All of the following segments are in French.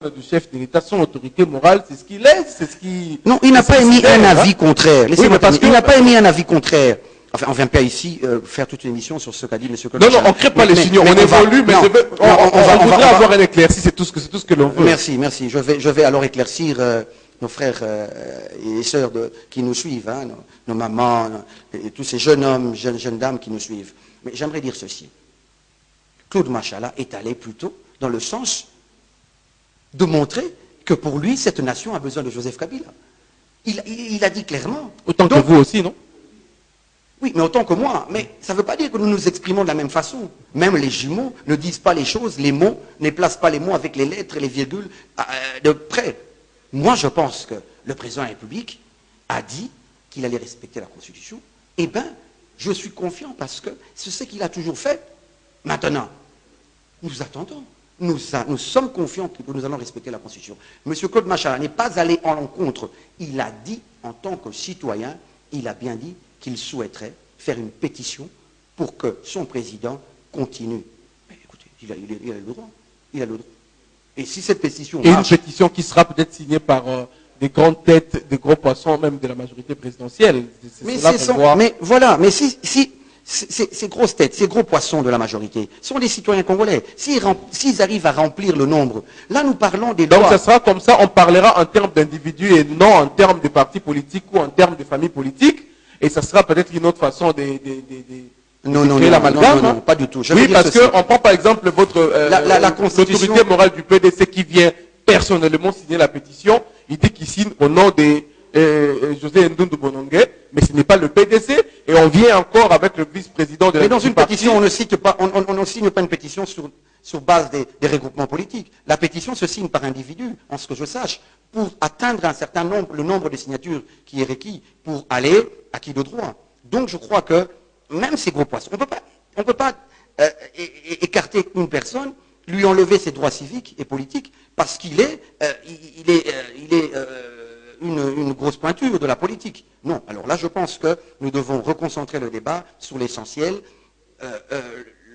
du chef de l'État, son autorité morale, c'est ce qu'il est, c'est ce qui... Non, il n'a pas émis un avis contraire. Laissez-moi terminer. Il n'a pas émis un avis contraire. Enfin, on ne vient pas ici faire toute une émission sur ce qu'a dit M. Colmachal. Non, on ne crée pas les signaux, on évolue, mais on voudrait avoir un éclairci, c'est tout ce que l'on veut. Merci. Je vais alors éclaircir nos frères et sœurs qui nous suivent, hein, nos mamans, et tous ces jeunes hommes, jeunes dames qui nous suivent. Mais j'aimerais dire ceci. Claude Machala est allé plutôt dans le sens de montrer que pour lui, cette nation a besoin de Joseph Kabila. Il a dit clairement. Autant que vous aussi, non? Oui, mais autant que moi. Mais ça ne veut pas dire que nous nous exprimons de la même façon. Même les jumeaux ne disent pas les choses, les mots, ne placent pas les mots avec les lettres et les virgules de près. Moi, je pense que le président de la République a dit qu'il allait respecter la Constitution. Eh bien, je suis confiant parce que c'est ce qu'il a toujours fait. Maintenant, nous attendons. Nous sommes confiants que nous allons respecter la Constitution. M. Claude Machala n'est pas allé en l'encontre. Il a dit, en tant que citoyen, il a bien dit qu'il souhaiterait faire une pétition pour que son président continue. Mais écoutez, il a le droit. Il a le droit. Et si cette pétition marche... Et une pétition qui sera peut-être signée par des grandes têtes, des gros poissons, même de la majorité présidentielle. Mais voilà, mais si ces grosses têtes, ces gros poissons de la majorité sont des citoyens congolais. S'ils arrivent à remplir le nombre, là nous parlons des droits. Donc ça sera comme ça, on parlera en termes d'individus et non en termes de partis politiques ou en termes de familles politiques. Et ça sera peut-être une autre façon de non, pas du tout. Oui, parce qu'on prend par exemple votre l'autorité morale du PDC qui vient personnellement signer la pétition. Il dit qu'il signe au nom de José Ndundu Bonongue, mais ce n'est pas le PDC, et on vient encore avec le vice-président de la... Mais dans une pétition, on ne signe pas une pétition sur base des regroupements politiques. La pétition se signe par individu, en ce que je sache, pour atteindre un certain nombre, le nombre de signatures qui est requis pour aller à qui de droit. Donc je crois que même ces gros poissons, on ne peut pas écarter une personne, lui enlever ses droits civiques et politiques, parce qu'il est une grosse pointure de la politique. Non, alors là je pense que nous devons reconcentrer le débat sur l'essentiel.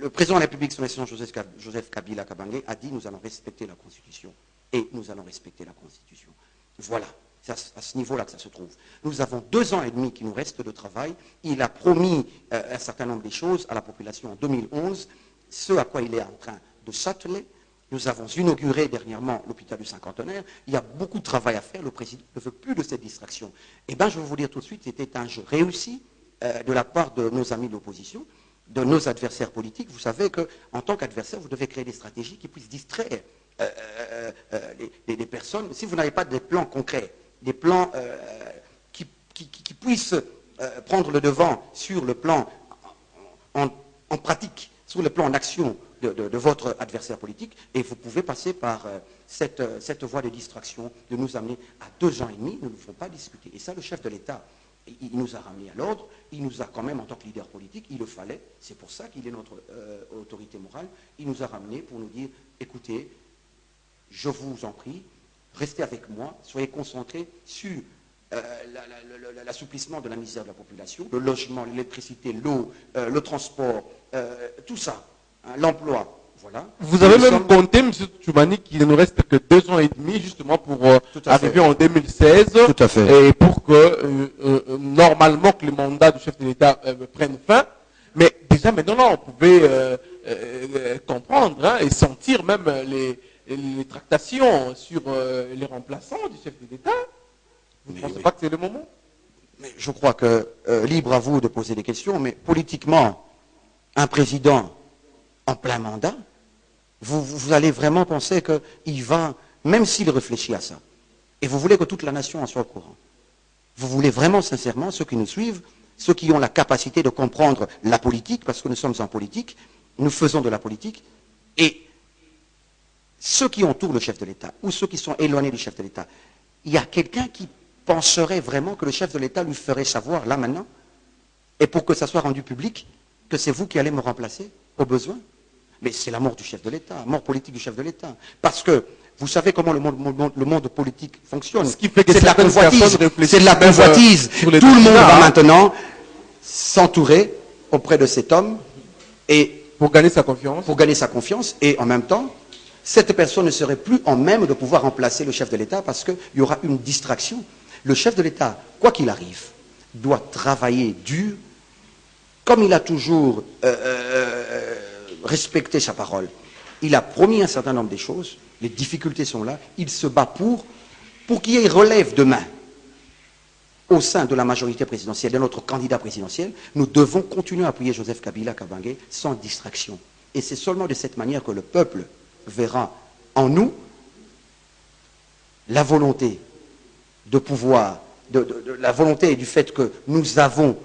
Le président de la République, son excellence Joseph Kabila Kabange, a dit nous allons respecter la Constitution. Et nous allons respecter la Constitution. Voilà, c'est à ce niveau-là que ça se trouve. Nous avons 2 ans et demi qui nous restent de travail. Il a promis un certain nombre de choses à la population en 2011, ce à quoi il est en train de s'atteler. Nous avons inauguré dernièrement l'hôpital du Cinquantenaire. Il y a beaucoup de travail à faire. Le président ne veut plus de cette distraction. Eh bien, je vais vous dire tout de suite, c'était un jeu réussi de la part de nos amis de l'opposition, de nos adversaires politiques. Vous savez qu'en tant qu'adversaire, vous devez créer des stratégies qui puissent distraire les personnes. Si vous n'avez pas des plans concrets, des plans qui puissent prendre le devant sur le plan en pratique, sur le plan en action, de votre adversaire politique, et vous pouvez passer par cette voie de distraction, de nous amener à 2 ans et demi, nous ne faut pas discuter. Et ça, le chef de l'État, il nous a ramenés à l'ordre, il nous a quand même, en tant que leader politique, il le fallait, c'est pour ça qu'il est notre autorité morale, il nous a ramenés pour nous dire, écoutez, je vous en prie, restez avec moi, soyez concentrés sur l'assouplissement de la misère de la population, le logement, l'électricité, l'eau, le transport, tout ça. L'emploi, voilà. Vous avez même compté, M. Tchoumani, qu'il ne nous reste que 2 ans et demi, justement, pour arriver en 2016. Tout à fait. Et pour que, normalement, que le mandat du chef de l'État prenne fin. Mais déjà, maintenant, on pouvait comprendre et sentir même les tractations sur les remplaçants du chef de l'État. Vous ne pensez pas que c'est le moment? Mais je crois que, libre à vous de poser des questions, mais politiquement, un président en plein mandat, vous allez vraiment penser qu'il va, même s'il réfléchit à ça, et vous voulez que toute la nation en soit au courant, vous voulez vraiment sincèrement, ceux qui nous suivent, ceux qui ont la capacité de comprendre la politique, parce que nous sommes en politique, nous faisons de la politique, et ceux qui entourent le chef de l'État, ou ceux qui sont éloignés du chef de l'État, il y a quelqu'un qui penserait vraiment que le chef de l'État lui ferait savoir, là maintenant, et pour que ça soit rendu public, que c'est vous qui allez me remplacer, au besoin. Mais c'est la mort du chef de l'État, mort politique du chef de l'État. Parce que vous savez comment le monde politique fonctionne. Ce qui fait que c'est de la convoitise. C'est de la convoitise. Tout le monde va maintenant s'entourer auprès de cet homme et pour gagner sa confiance. Pour gagner sa confiance et en même temps cette personne ne serait plus en même de pouvoir remplacer le chef de l'État parce qu'il y aura une distraction. Le chef de l'État, quoi qu'il arrive, doit travailler dur, comme il a toujours respecté sa parole. Il a promis un certain nombre de choses, les difficultés sont là, il se bat pour qu'il y ait relève demain. Au sein de la majorité présidentielle, de notre candidat présidentiel, nous devons continuer à appuyer Joseph Kabila Kabange sans distraction. Et c'est seulement de cette manière que le peuple verra en nous la volonté de pouvoir, la volonté du fait que nous avons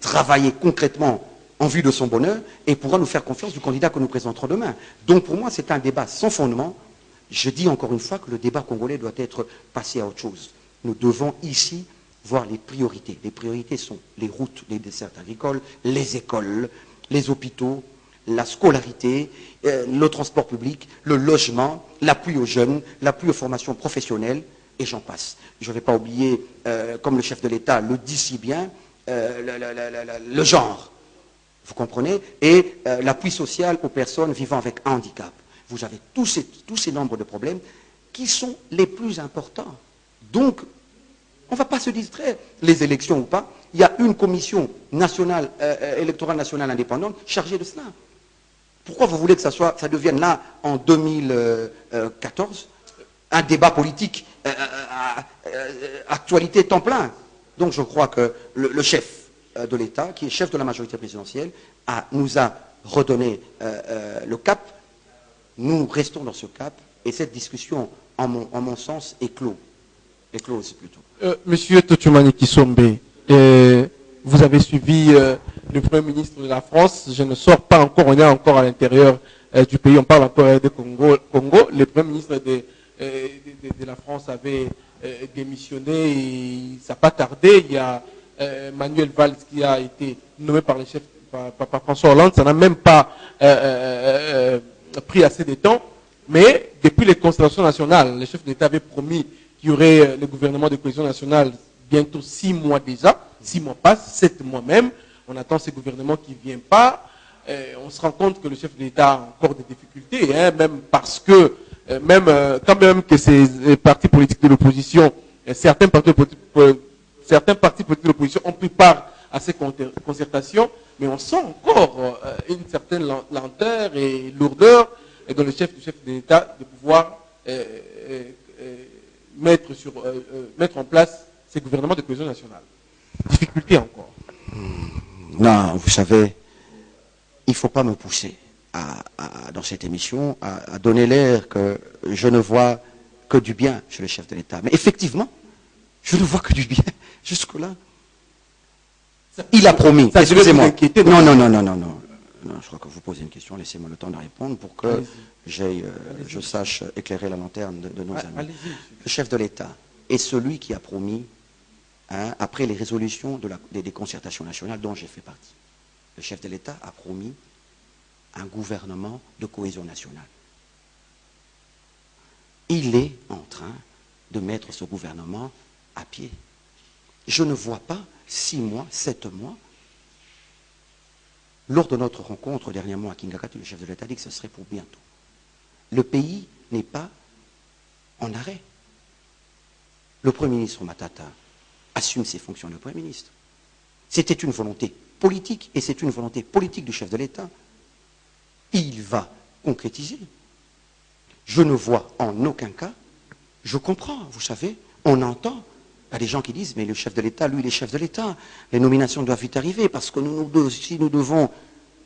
travaillé concrètement en vue de son bonheur et pourra nous faire confiance du candidat que nous présenterons demain. Donc pour moi, c'est un débat sans fondement. Je dis encore une fois que le débat congolais doit être passé à autre chose. Nous devons ici voir les priorités. Les priorités sont les routes, les dessertes agricoles, les écoles, les hôpitaux, la scolarité, le transport public, le logement, l'appui aux jeunes, l'appui aux formations professionnelles, et j'en passe. Je ne vais pas oublier, comme le chef de l'État le dit si bien, le genre, vous comprenez, et l'appui social aux personnes vivant avec handicap. Vous avez tous ces nombres de problèmes qui sont les plus importants. Donc, on ne va pas se distraire, les élections ou pas. Il y a une commission nationale, électorale nationale indépendante chargée de cela. Pourquoi vous voulez que ça devienne là en 2014 un débat politique, actualité temps plein? Donc je crois que le chef de l'État, qui est chef de la majorité présidentielle, nous a redonné le cap. Nous restons dans ce cap et cette discussion, en mon sens, est close plutôt. Monsieur Tochumani Kisombe, vous avez suivi le Premier ministre de la France. Je ne sors pas encore, on est encore à l'intérieur du pays, on parle encore de Congo. Le Premier ministre de la France avait démissionné et ça n'a pas tardé. Il y a Manuel Valls qui a été nommé par le chef, par François Hollande. Ça n'a même pas pris assez de temps. Mais depuis les concertations nationales, le chef d'État avait promis qu'il y aurait le gouvernement de cohésion nationale bientôt 6 mois déjà. 6 mois passent, 7 mois même. On attend ce gouvernement qui ne vient pas. On se rend compte que le chef de l'État a encore des difficultés, hein, même parce que, quand même que ces partis politiques de l'opposition, certains partis politiques de l'opposition ont pris part à ces concertations, mais on sent encore une certaine lenteur et lourdeur dans le chef de l'État de pouvoir mettre en place ces gouvernements de cohésion nationale. Difficulté encore. Non, vous savez, il ne faut pas me pousser dans cette émission à donner l'air que je ne vois que du bien chez le chef de l'État. Mais effectivement, je ne vois que du bien jusque-là. Il a promis. Excusez-moi. Non, je crois que vous posez une question. Laissez-moi le temps de répondre pour que je sache éclairer la lanterne de nos amis. Le chef de l'État est celui qui a promis, après les résolutions des concertations nationales dont j'ai fait partie. Le chef de l'État a promis un gouvernement de cohésion nationale. Il est en train de mettre ce gouvernement à pied. Je ne vois pas 6 mois, 7 mois. Lors de notre rencontre dernièrement à Kingakati, le chef de l'État dit que ce serait pour bientôt. Le pays n'est pas en arrêt. Le Premier ministre Matata assume ses fonctions de Premier ministre. C'était une volonté politique, et c'est une volonté politique du chef de l'État. Il va concrétiser. Je ne vois en aucun cas, je comprends, vous savez, on entend, il y a des gens qui disent, mais le chef de l'État, lui, il est chef de l'État, les nominations doivent vite arriver, parce que si nous devons,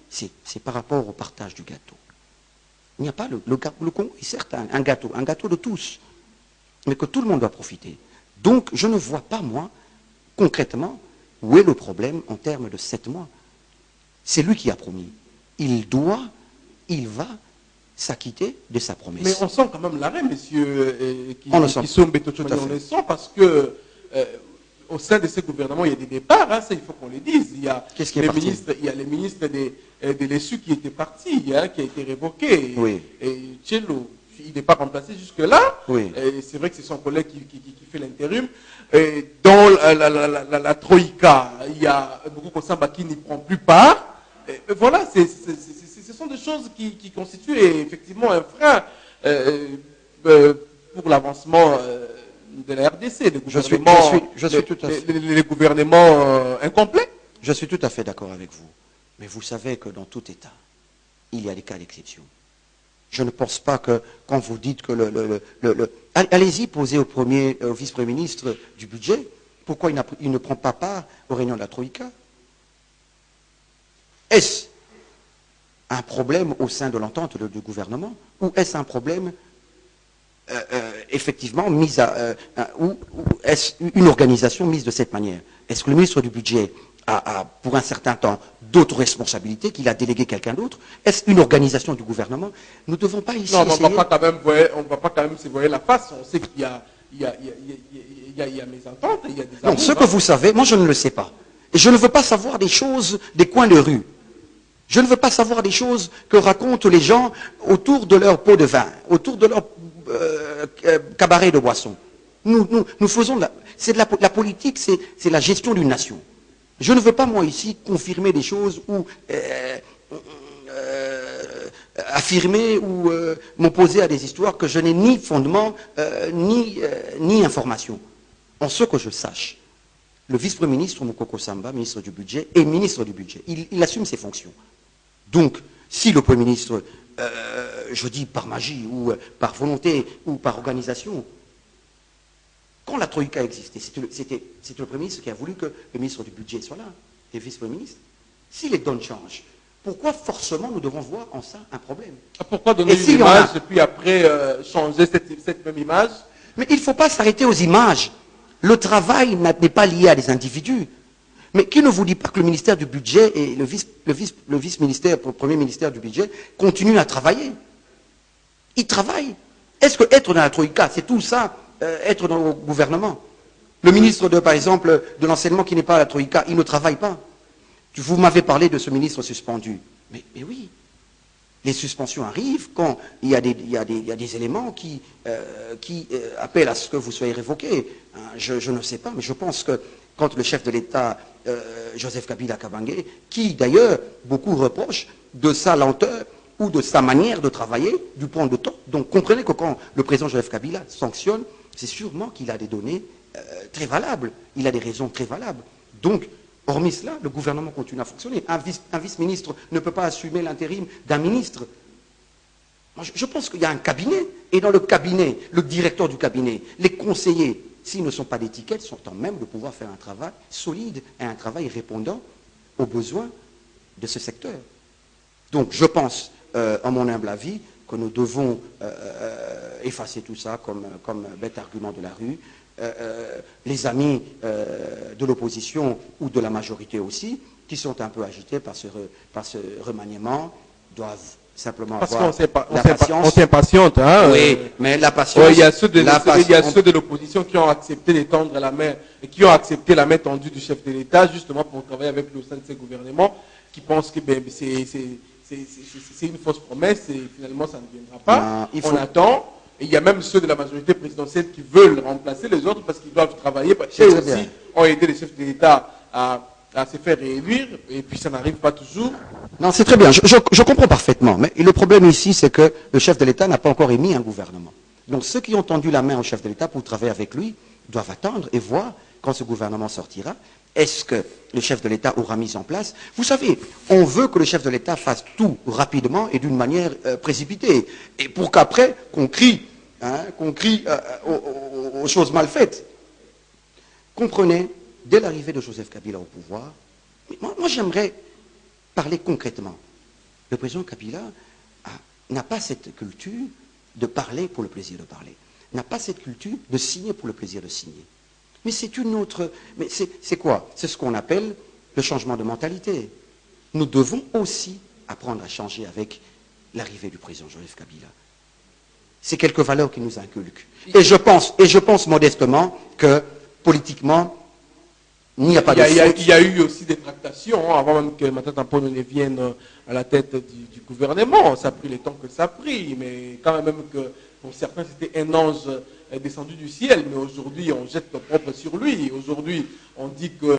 c'est par rapport au partage du gâteau. Il n'y a pas le Congo est certes un gâteau de tous, mais que tout le monde doit profiter. Donc, je ne vois pas, moi, concrètement, où est le problème en termes de 7 mois. C'est lui qui a promis. Il va s'acquitter de sa promesse. Mais on sent quand même l'arrêt, monsieur, on le sent. On le sent parce que au sein de ce gouvernement, il y a des départs, hein, ça il faut qu'on le dise. Il y a les ministres de l'ESU qui étaient partis, hein, qui a été révoqué. Oui. Et Tchello, il n'est pas remplacé jusque-là. Oui. C'est vrai que c'est son collègue qui fait l'intérim. Dans la Troïka, il y a beaucoup Kosamba qui n'y prend plus part. Voilà, ce sont des choses qui constituent effectivement un frein pour l'avancement de la RDC, les gouvernements incomplets. Je suis tout à fait d'accord avec vous. Mais vous savez que dans tout État, il y a des cas d'exception. Je ne pense pas que, quand vous dites que allez-y, posez au vice-premier ministre du budget, pourquoi il ne prend pas part aux réunions de la Troïka? Est-ce un problème au sein de l'entente du gouvernement, ou est-ce un problème effectivement ou est-ce une organisation mise de cette manière? Est-ce que le ministre du budget a pour un certain temps d'autres responsabilités, qu'il a délégué quelqu'un d'autre? Est-ce une organisation du gouvernement? Nous ne devons pas ici non, essayer... on ne va pas quand même se voir la face. On sait qu'il y a mésentente, il y a des non, ce que vous savez, moi je ne le sais pas. Et je ne veux pas savoir des choses des coins de rue. Je ne veux pas savoir des choses que racontent les gens autour de leur pot de vin, autour de leur cabaret de boissons. Nous faisons la politique, c'est la gestion d'une nation. Je ne veux pas, moi, ici, confirmer des choses ou affirmer ou m'opposer à des histoires que je n'ai ni fondement, ni information. En ce que je sache, le vice-premier ministre, Moukoko Samba, ministre du budget, est ministre du budget. Il assume ses fonctions. Donc, si le Premier ministre, je dis par magie, ou par volonté, ou par organisation, quand la Troïka existait, c'était le Premier ministre qui a voulu que le ministre du budget soit là, et le vice-premier ministre. Si les donnes changent, pourquoi forcément nous devons voir en ça un problème? Pourquoi donner une image et puis après changer cette même image? Mais il ne faut pas s'arrêter aux images. Le travail n'est pas lié à des individus. Mais qui ne vous dit pas que le ministère du budget et le vice-ministère, le premier ministère du budget, continuent à travailler? Ils travaillent. Est-ce que être dans la Troïka, c'est tout ça, être dans le gouvernement? Le ministre, par exemple, de l'enseignement qui n'est pas à la Troïka, il ne travaille pas. Vous m'avez parlé de ce ministre suspendu. Mais oui, les suspensions arrivent quand il y a des éléments qui appellent à ce que vous soyez révoqué. Je ne sais pas, mais je pense que quand le chef de l'État, Joseph Kabila Kabange, qui d'ailleurs beaucoup reprochent de sa lenteur ou de sa manière de travailler, du point de temps. Donc comprenez que quand le président Joseph Kabila sanctionne, c'est sûrement qu'il a des données très valables, il a des raisons très valables. Donc, hormis cela, le gouvernement continue à fonctionner. Un vice-ministre ne peut pas assumer l'intérim d'un ministre. Moi, je pense qu'il y a un cabinet, et dans le cabinet, le directeur du cabinet, les conseillers, s'ils ne sont pas d'étiquette, sont en même de pouvoir faire un travail solide et un travail répondant aux besoins de ce secteur. Donc, je pense, en mon humble avis, que nous devons effacer tout ça comme bête argument de la rue. Les amis de l'opposition ou de la majorité aussi, qui sont un peu agités par ce remaniement, doivent simplement avoir la patience. On s'impatiente, hein. Oui, mais la patience. Il y a ceux de l'opposition qui ont accepté d'étendre la main, et qui ont accepté la main tendue du chef de l'État, justement pour travailler avec lui au sein de ces gouvernements, qui pensent que c'est une fausse promesse et finalement ça ne viendra pas. Non, on attend. Et il y a même ceux de la majorité présidentielle qui veulent remplacer les autres parce qu'ils doivent travailler. Eux aussi ont aidé les chefs de l'État à se faire réélire et puis ça n'arrive pas toujours. Non, c'est très bien. Je comprends parfaitement. Mais le problème ici, c'est que le chef de l'État n'a pas encore émis un gouvernement. Donc ceux qui ont tendu la main au chef de l'État pour travailler avec lui doivent attendre et voir quand ce gouvernement sortira. Est-ce que le chef de l'État aura mis en place? Vous savez, on veut que le chef de l'État fasse tout rapidement et d'une manière précipitée. Et pour qu'après, qu'on crie aux choses mal faites. Comprenez, dès l'arrivée de Joseph Kabila au pouvoir, moi j'aimerais parler concrètement. Le président Kabila n'a pas cette culture de parler pour le plaisir de parler. N'a pas cette culture de signer pour le plaisir de signer. Mais c'est une autre... Mais c'est quoi? C'est ce qu'on appelle le changement de mentalité. Nous devons aussi apprendre à changer avec l'arrivée du président Joseph Kabila. C'est quelques valeurs qui nous inculquent. Et je pense modestement que, politiquement, il n'y a pas de faute. Il y a eu aussi des tractations, avant même que Matata Mponyo ne vienne à la tête du gouvernement. Ça a pris le temps que ça a pris, mais quand même que pour certains, c'était un ange descendu du ciel. Mais aujourd'hui, on jette le propre sur lui. Aujourd'hui, on dit que